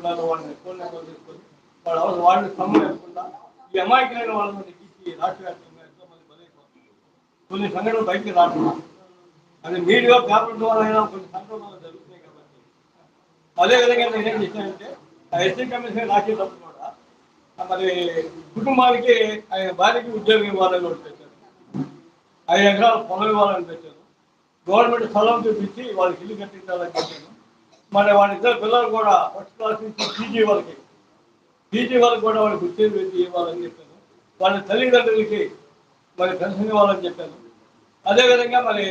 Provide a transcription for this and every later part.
ఉండాలో వాళ్ళని phone number తీసుకొని వాళ్ళని సమ్ము లేకుండా ఈ అమాయకులైన వాళ్ళని ఎక్కించి రాష్ట్ర వ్యాప్తంగా ఎంతో మంది బలైపోతున్నారు. కొన్ని సంఘటనలు బయటికి రాకుండా అది మీడియా పేపర్ ద్వారా కొన్ని సంఘటనలు జరుగుతున్నాయి కాబట్టి అదేవిధంగా నేనేం చేశానంటే ఆ ఎస్సీ కమిషన్ రాసేటప్పుడు కూడా మరి కుటుంబానికి ఆయన భార్యకి ఉద్యోగం ఇవ్వాలని పెట్టారు, 5 ఎకరాల పొలం ఇవ్వాలని పెట్టారు, గవర్నమెంట్ స్థలం చూపించి వాళ్ళకి ఇల్లు కట్టించాలని చెప్పాను. మరి వాళ్ళిద్దరు పిల్లలు కూడా ఫస్ట్ క్లాస్ నుంచి పీజీ వరకు కూడా వాళ్ళకి ఉద్యోగం పెట్టి ఇవ్వాలని చెప్పాను. వాళ్ళ తల్లిదండ్రులకి మరి పెన్షన్ ఇవ్వాలని చెప్పాను. అదేవిధంగా మరి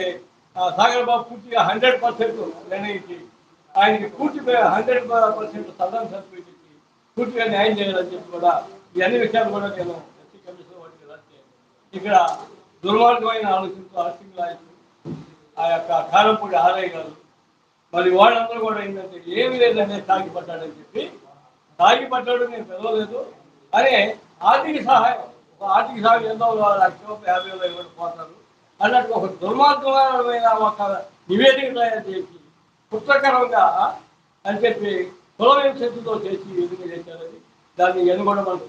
సాగర్ బాబు పూర్తిగా 100% నిర్ణయించి ఆయనకి పూర్తిగా 100% సదరన్ సర్టిఫికేట్ ఇచ్చి పూర్తిగా న్యాయం చేయాలని చెప్పి కూడా ఈ అన్ని విషయాలు కూడా నేను ఎస్సీ కమిషన్ వాటికి రాస్తే ఇక్కడ దుర్మార్గమైన ఆలోచనతో ఆర్సింగ్ లాయర్స్ ఆ యొక్క కారంపూడి ఆరయ్య గారు మరి వాళ్ళందరూ కూడా ఏంటంటే ఏమి లేదంటే తాగిపడ్డాడని చెప్పి తాగిపడ్డాడు నేను పిలవలేదు అనే ఆర్థిక సహాయం ఎంతో 1,50,000 ఇవ్వడం పోతారు అన్నట్టు ఒక దుర్మార్గమైన ఒక నివేదిక తయారు చేసి పుస్తకరంగా అని చెప్పి కులవేం శక్తితో చేసి ఎదుగు చేశారని దాన్ని ఎన్ని కూడా మనం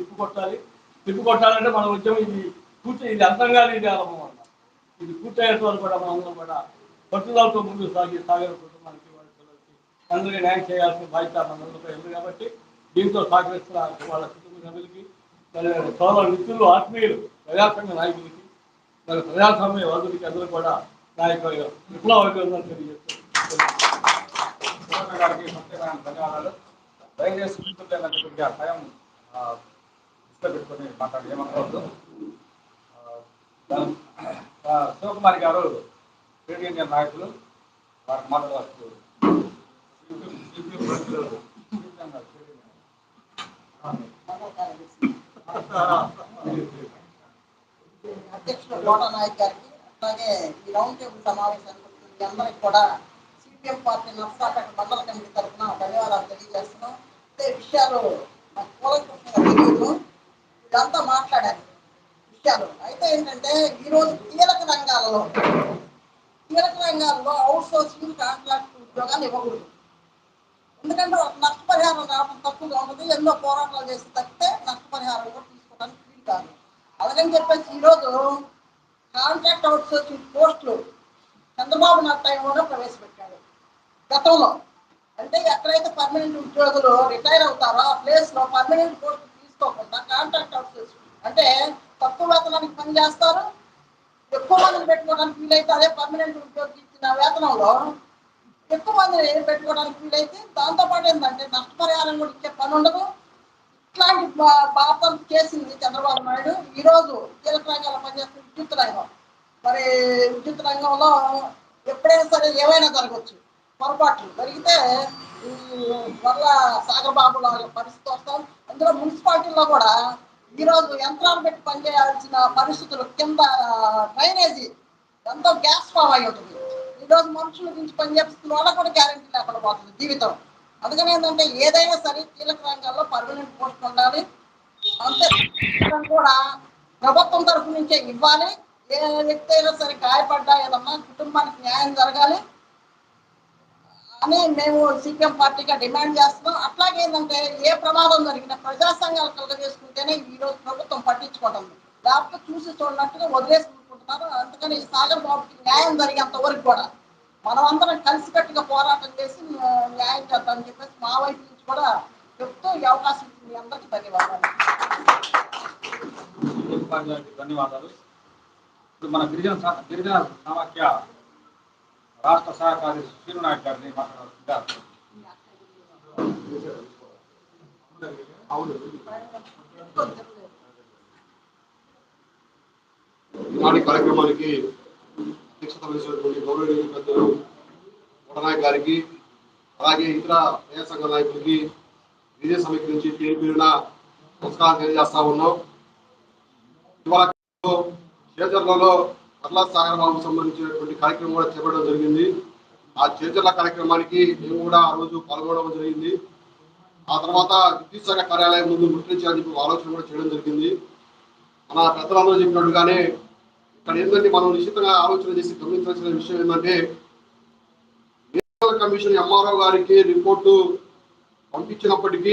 తిప్పుకొట్టాలంటే మన ఉద్యమం ఇది అంతంగా ఇది ఆరంభం అన్నమాట. ఇది పూర్తయ్యేంత వరకు కూడా మనందరం కూడా పట్టుదలతో ముందుకు సాగే కుటుంబానికి వాళ్ళ పిల్లలకి అందరికీ న్యాయం చేయాల్సిన బాధ్యత మనందరిపై ఉంది కాబట్టి దీంతో సహకరిస్తున్న వాళ్ళ కుటుంబ సభ్యులకి మరి సోదర మిత్రులు ఆత్మీయులు ప్రజాసంఘ నాయకులకి మరి ప్రజాస్వామ్య వర్గులకి అందరూ కూడా నా యొక్క విప్లవ అభినందనలు తెలియజేస్తున్నారు. గారికి ప్రత్యేకమైన ధన్యవాదాలు. దయచేసి మిత్రులైన టైం పెట్టుకొని మాట్లాడి ఏమనుకోవద్దు. శివకుమారి గారు ట్రేడ్ యూనియన్ నాయకులు, వారికి మాట్లాడవచ్చు. అధ్యక్షుడు కోట నాయక్ గారికి, అలాగే ఈ రౌండ్ టేబుల్ సమావేశానికి అందరికి కూడా సిపిఎం పార్టీ నర్సాపేట మండల కమిటీ తరఫున ధన్యవాదాలు తెలియజేస్తున్నాం. అదే విషయాలు తెలియదు, ఇదంతా మాట్లాడారు విషయాలు. అయితే ఏంటంటే ఈరోజు కీలక రంగాల్లో అవుట్ సోర్సింగ్ కాంట్రాక్ట్ ఉద్యోగాలు ఇవ్వకూడదు. ఎందుకంటే ఒక నష్టపరిహారం రావడం తక్కువగా ఉంటుంది, ఎన్నో పోరాటాలు చేసి తప్పితే నష్టపరిహారం కూడా తీసుకోవడానికి వీలు కాదు. అలాగని చెప్పేసి ఈరోజు కాంట్రాక్ట్ అవుట్ సోర్సింగ్ పోస్టులు చంద్రబాబు నాయుడు టైంలోనే ప్రవేశపెట్టాడు. గతంలో అంటే ఎక్కడైతే పర్మనెంట్ ఉద్యోగులు రిటైర్ అవుతారో ఆ ప్లేస్లో పర్మనెంట్ పోస్టులు తీసుకోకుండా కాంట్రాక్ట్ అవుట్ సోర్సింగ్ అంటే తక్కువ వేతనానికి పని చేస్తారు, ఎక్కువ మందిని పెట్టుకోవడానికి వీలైతే అదే పర్మనెంట్ ఉద్యోగి ఇచ్చిన వేతనంలో ఎక్కువ మందిని పెట్టుకోవడానికి వీలైతే దాంతోపాటు ఏంటంటే నష్టపరిహారం కూడా ఇచ్చే పని ఉండదు. ఇట్లాంటి బాధలు చేసింది చంద్రబాబు నాయుడు. ఈరోజు కీలక రంగాల్లో పనిచేస్తున్న విద్యుత్ రంగం, మరి విద్యుత్ రంగంలో ఎప్పుడైనా సరే ఏమైనా జరగవచ్చు. పొరపాట్లు జరిగితే వల్ల సాగర్ బాబు లాగా పరిస్థితి వస్తాం. అందులో మున్సిపాలిటీలో కూడా ఈరోజు యంత్రాలు పెట్టి పనిచేయాల్సిన పరిస్థితులు, కింద డ్రైనేజీ ఎంతో గ్యాస్ ఫామ్ అయి ఉంటుంది. ఈరోజు మనుషుల గురించి పనిచేస్తున్న వాళ్ళకు కూడా గ్యారెంటీ లేకుండా పోతుంది జీవితం. అందుకని ఏంటంటే ఏదైనా సరే కీలక రంగాల్లో పర్మనెంట్ పోస్ట్ ఉండాలి. అంతే కూడా ప్రభుత్వం తరఫు నుంచే ఇవ్వాలి. ఏ వ్యక్తి అయినా సరే గాయపడ్డా ఏదన్నా కుటుంబానికి న్యాయం జరగాలి అని మేము సిపిఎం పార్టీగా డిమాండ్ చేస్తున్నాం. అట్లాగే ఏంటంటే ఏ ప్రమాదం జరిగినా ప్రజా సంఘాలు కలగజేసుకుంటేనే ఈరోజు ప్రభుత్వం పట్టించుకోవడం, లేకపోతే చూసి చూడనట్టుగా వదిలేసుకుంటున్నారు. అందుకని సాగర్ బాబుకి న్యాయం జరిగేంత వరకు కూడా మనం అందరం కలిసికట్టుగా పోరాటం చేసి న్యాయం చేద్దామని చెప్పేసి మా వైపు నుంచి కూడా చెప్తూ ఈ అవకాశం ఇచ్చింది అందరికీ ధన్యవాదాలు. ధన్యవాదాలు. ఇప్పుడు మన గిరిజన సమాఖ్య రాష్ట్ర సహాయ కార్యదర్శి శ్రీను నాయక్ గారిని మాట్లాడుతున్నారు. ఈనాటి కార్యక్రమానికి అధ్యక్షత వహించినటువంటి గౌరవనీయ పెద్దలు కోటనాయక్ గారికి, అలాగే ఇతర ప్రజా సంఘ నాయకులకి, గిరిజన సమితి నుంచి పేరున నమస్కారం తెలియజేస్తా ఉన్నాం. ఇవాళ చేజర్లలో పట్ల సాగర్ బాబుకు సంబంధించినటువంటి కార్యక్రమం కూడా చేపట్టడం జరిగింది. ఆ చేజర్ల కార్యక్రమానికి మేము కూడా ఆ రోజు పాల్గొనడం జరిగింది. ఆ తర్వాత విద్యుత్ శాఖ కార్యాలయం ముందు ముట్టించాలని చెప్పి ఆలోచన కూడా చేయడం జరిగింది. మన పెద్దలందరూ చెప్పినట్టుగానే ఇక్కడ ఏంటంటే మనం నిశ్చితంగా ఆలోచన చేసి గమనించాల్సిన విషయం ఏంటంటే ఎన్నికల కమిషన్ ఎంఆర్ఓ గారికి రిపోర్టు పంపించినప్పటికీ